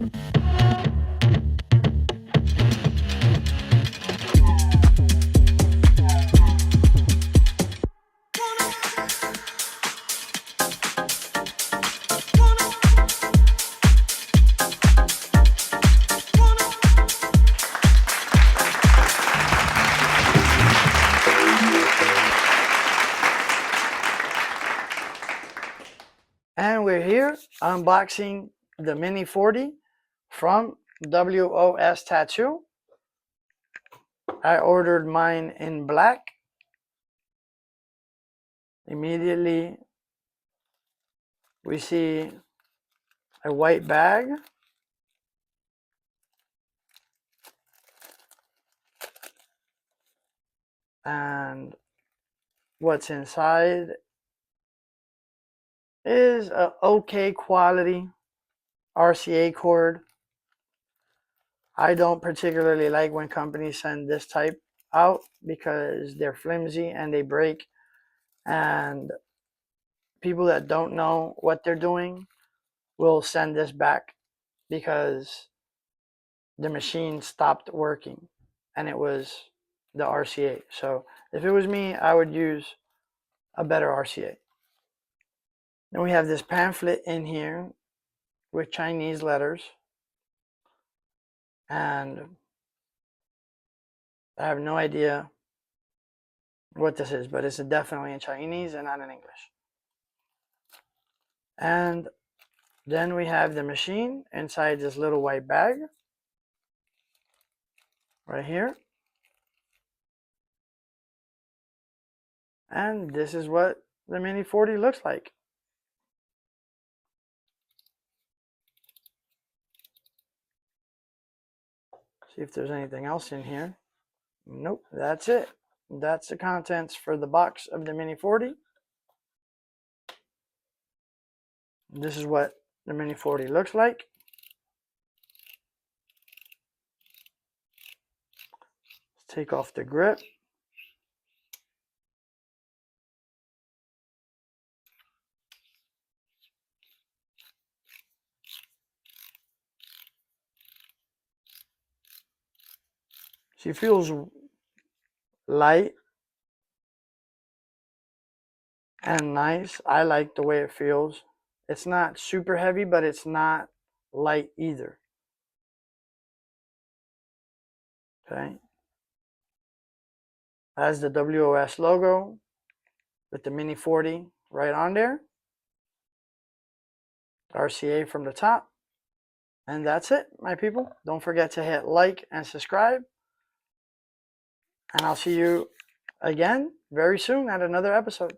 And we're here unboxing the Mini 40 from WOS Tattoo. I ordered mine in black. Immediately we see a white bag. And what's inside is a okay quality RCA cord. I don't particularly like when companies send this type out because they're flimsy and they break, and people that don't know what they're doing will send this back because the machine stopped working and it was the RCA. So if it was me, I would use a better RCA. Then we have this pamphlet in here with Chinese letters, and I have no idea what this is, but it's definitely in Chinese and not in English. And then we have the machine inside this little white bag right here. And this is what the Mini 40 looks like. See if there's anything else in here. Nope, that's it. That's the contents for the box of the Mini 40. This is what the Mini 40 looks like. Let's take off the grip. She feels light and nice. I like the way it feels. It's not super heavy, but it's not light either. Okay. Has the WOS logo with the Mini 40 right on there. RCA from the top. And that's it, my people. Don't forget to hit like and subscribe. And I'll see you again very soon at another episode.